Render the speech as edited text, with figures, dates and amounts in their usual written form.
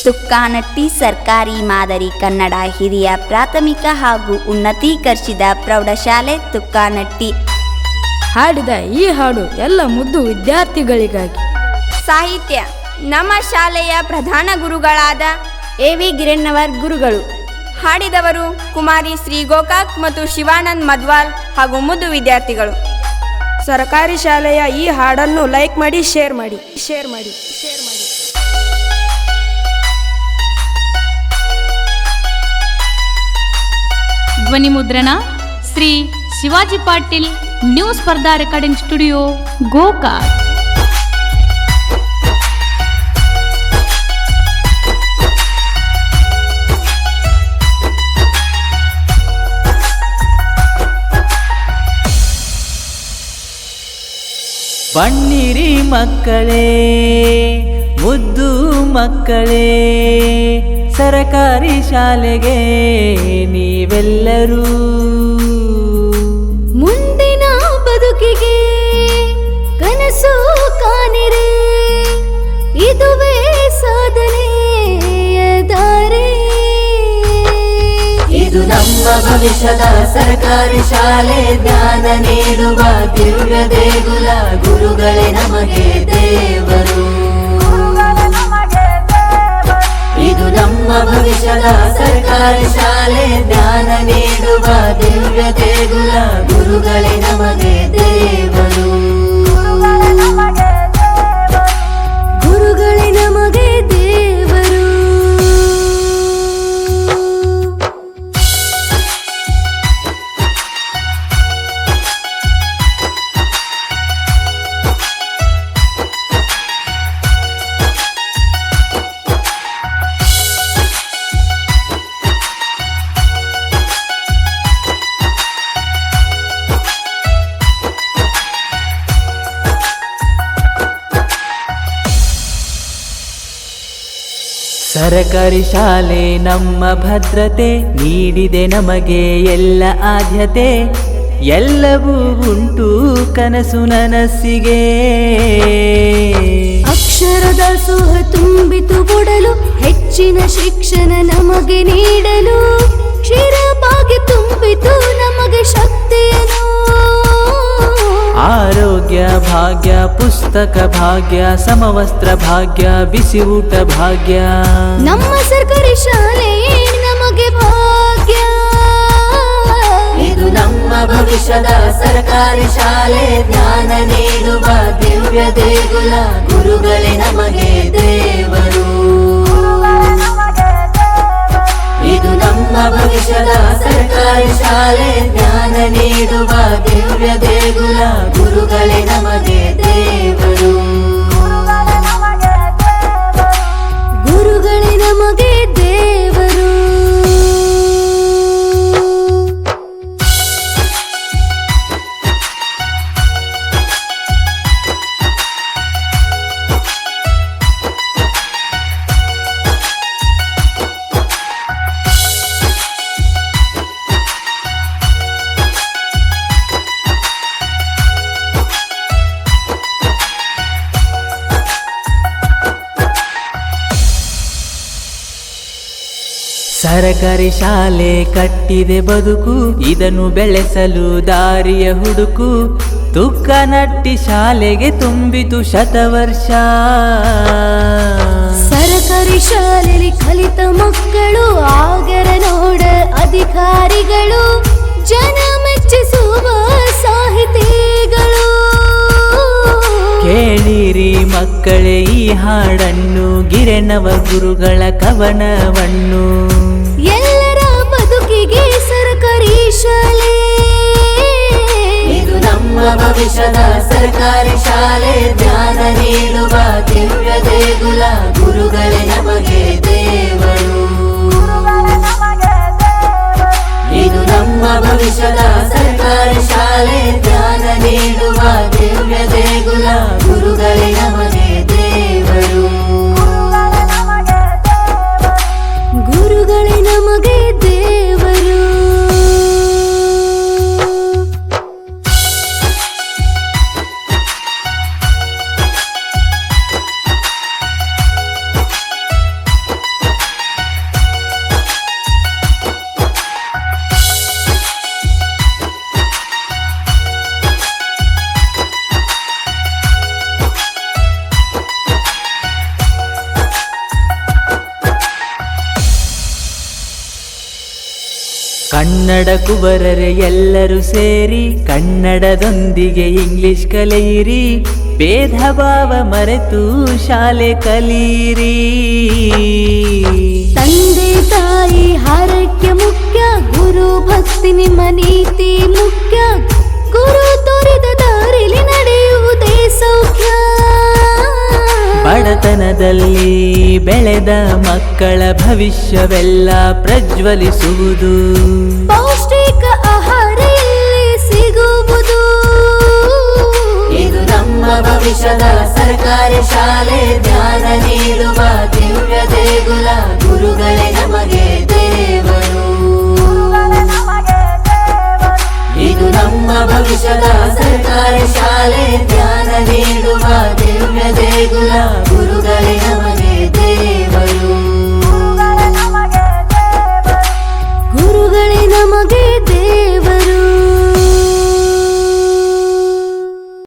ತುಕ್ಕಾನಟ್ಟಿ ಸರ್ಕಾರಿ ಮಾದರಿ ಕನ್ನಡ ಹಿರಿಯ ಪ್ರಾಥಮಿಕ ಹಾಗೂ ಉನ್ನತೀಕರಿಸಿದ ಪ್ರೌಢಶಾಲೆ ತುಕ್ಕಾನಟ್ಟಿ ಹಾಡಿದ ಈ ಹಾಡು ಎಲ್ಲ ಮುದ್ದು ವಿದ್ಯಾರ್ಥಿಗಳಿಗಾಗಿ. ಸಾಹಿತ್ಯ ನಮ್ಮ ಶಾಲೆಯ ಪ್ರಧಾನ ಗುರುಗಳಾದ ಎ.ವಿ. ಗಿರಣ್ಣವರ್ ಗುರುಗಳು. ಹಾಡಿದವರು ಕುಮಾರಿ ಶ್ರೀ ಗೋಕಾಕ್ ಮತ್ತು ಶಿವಾನಂದ್ ಮದ್ವಾಲ್ ಹಾಗೂ ಮುದ್ದು ವಿದ್ಯಾರ್ಥಿಗಳು. ಸರ್ಕಾರಿ ಶಾಲೆಯ ಈ ಹಾಡನ್ನು ಲೈಕ್ ಮಾಡಿ, ಶೇರ್ ಮಾಡಿ. ಧ್ವನಿ ಮುದ್ರಣ ಶ್ರೀ ಶಿವಾಜಿ ಪಾಟೀಲ್, ನ್ಯೂ ಸ್ಪರ್ಧಾ ರೆಕಾರ್ಡಿಂಗ್ ಸ್ಟುಡಿಯೋ, ಗೋಕಾಕ್. ಬನ್ನಿರಿ ಮಕ್ಕಳೇ, ಮುದ್ದು ಮಕ್ಕಳೇ, ಸರಕಾರಿ ಶಾಲೆಗೆ ನೀವೆಲ್ಲರೂ. ಮುಂದಿನ ಬದುಕಿಗೆ ಕನಸು ಕಾಣಿರೆ, ಇದುವೇ ಸಾಧನೆಯ ದಾರಿ. ಇದು ನಮ್ಮ ಭವಿಷ್ಯದ ಸರ್ಕಾರಿ ಶಾಲೆ, ಜ್ಞಾನ ನೀಡುವ ದಿವ್ಯ ದೇಗುಲ, ಗುರುಗಳೇ ನಮಗೆ ದೇವರು. ಇದು ನಮ್ಮ ಭವಿಷ್ಯದ ಸರ್ಕಾರಿ ಶಾಲೆ, ಜ್ಞಾನ ನೀಡುವ ದಿವ್ಯ ದೇಗುಲ, ಗುರುಗಳೇ ನಮಗೆ ದೇವರು. ಗುರುಗಳೇ ನಮಗೆ ದೇವರು. ಸರಕಾರಿ ಶಾಲೆ ನಮ್ಮ ಭದ್ರತೆ, ನೀಡಿದೆ ನಮಗೆ ಎಲ್ಲ ಆದ್ಯತೆ. ಎಲ್ಲವೂ ಉಂಟು ಕನಸು ನನಸಿಗೆ, ಅಕ್ಷರದ ಸುಹ ತುಂಬಿತು ಬುಡಲು, ಹೆಚ್ಚಿನ ಶಿಕ್ಷಣ ನಮಗೆ ನೀಡಲು, ಕ್ಷೀರಭಾಗ್ಯ ತುಂಬಿತು ನಮಗೆ ಶಕ್ತಿಯನ್ನು. ಆರೋಗ್ಯ ಭಾಗ್ಯ, ಪುಸ್ತಕ ಭಾಗ್ಯ, ಸಮವಸ್ತ್ರ ಭಾಗ್ಯ, ಬಿಸಿ ಊಟ ಭಾಗ್ಯ. ನಮ್ಮ ಸರ್ಕಾರಿ ಶಾಲೆ ನಮಗೆ ಭಾಗ್ಯ. ಇದು ನಮ್ಮ ಭವಿಷ್ಯದ ಸರ್ಕಾರಿ ಶಾಲೆ, ಜ್ಞಾನ ನೀಡುವ ದಿವ್ಯ ದೇಗುಲ, ಗುರುಗಳೇ ನಮಗೆ ದೇವರು. ಇದು ನಮ್ಮ ಭವಿಷ್ಯದ ಸರ್ಕಾರಿ ಶಾಲೆ, ಜ್ಞಾನ ನೀಡುವ ದಿವ್ಯ ದೇಗುಲ, ಗುರುಗಳೇ ನಮಗೆ ದೇವರು. ಗುರುಗಳೇ ನಮಗೆ ದೇವರು. ಸರಕಾರಿ ಶಾಲೆ ಕಟ್ಟಿದೆ ಬದುಕು, ಇದನ್ನು ಬೆಳೆಸಲು ದಾರಿಯ ಹುಡುಕು. ತುಕ್ಕನಟ್ಟಿ ಶಾಲೆಗೆ ತುಂಬಿತು ಶತವರ್ಷ. ಸರಕಾರಿ ಶಾಲೆಯಲ್ಲಿ ಕಲಿತ ಮಕ್ಕಳು ಆಗರ ನೋಡ ಅಧಿಕಾರಿಗಳು, ಜನ ಮೆಚ್ಚಿಸುವ ಸಾಹಿತಿಗಳು. ಕೇಳಿರಿ ಮಕ್ಕಳೇ ಈ ಹಾಡನ್ನು, ಗಿರಣವ ಗುರುಗಳ ಕವನವನ್ನು. ಎಲ್ಲರ ಬದುಕಿಗೆ ಸರ್ಕಾರಿ ಶಾಲೆ, ಇದು ನಮ್ಮ ಭವಿಷ್ಯದ ಸರ್ಕಾರಿ ಶಾಲೆ, ಜ್ಞಾನ ನೀಡುವ ದಿವ್ಯ ದೇಗುಲ, ಗುರುಗಳೇ ನಮಗೆ ದೇವರು. ಇದು ನಮ್ಮ ಭವಿಷ್ಯದ ಸರ್ಕಾರಿ ಶಾಲೆ, ಜ್ಞಾನ ನೀಡುವ ದಿವ್ಯ ದೇಗುಲ, ಗುರುಗಳೇ ನಮಗೆ ದೇವರು. ಗುರುಗಳೇ ನಮಗೆ ದೇವರು. ಕನ್ನಡ ಕುಬರರೆ ಎಲ್ಲರೂ ಸೇರಿ ಕನ್ನಡದೊಂದಿಗೆ ಇಂಗ್ಲಿಷ್ ಕಲಿಯಿರಿ, ಭೇದ ಭಾವ ಮರೆತು ಶಾಲೆ ಕಲಿಯಿರಿ. ತಂದೆ ತಾಯಿ ಹಾರೈಕೆ ಮುಖ್ಯ, ಗುರು ಭಕ್ತಿ ನಿಮ್ಮ ನೀತಿ ಮುಖ್ಯ, ಗುರು ತೋರಿದ ದಾರಿಲಿ ನಡೆಯುವುದೇ ಸೌಖ್ಯ. ಬಡತನದಲ್ಲಿ ಬೆಳೆದ ಮಕ್ಕಳ ಭವಿಷ್ಯವೆಲ್ಲ ಪ್ರಜ್ವಲಿಸುವುದು, ಪೌಷ್ಟಿಕ ಆಹಾರ ಇಲ್ಲಿ ಸಿಗುವುದು. ಇದು ನಮ್ಮ ಭವಿಷ್ಯದ ಸರ್ಕಾರಿ ಶಾಲೆ, ಜ್ಞಾನ ನೀಡುವ ದಿವ್ಯ ದೇಗುಲ, ಗುರುಗಳೇ ನಮಗೆ ದೇವರು. ಇದು ನಮ್ಮ ಭವಿಷ್ಯದ ಸರ್ಕಾರಿ ಶಾಲೆ, ಜ್ಞಾನ ನೀಡುವ ದಿವ್ಯ ದೇಗುಲ, ಗುರುಗಳೇ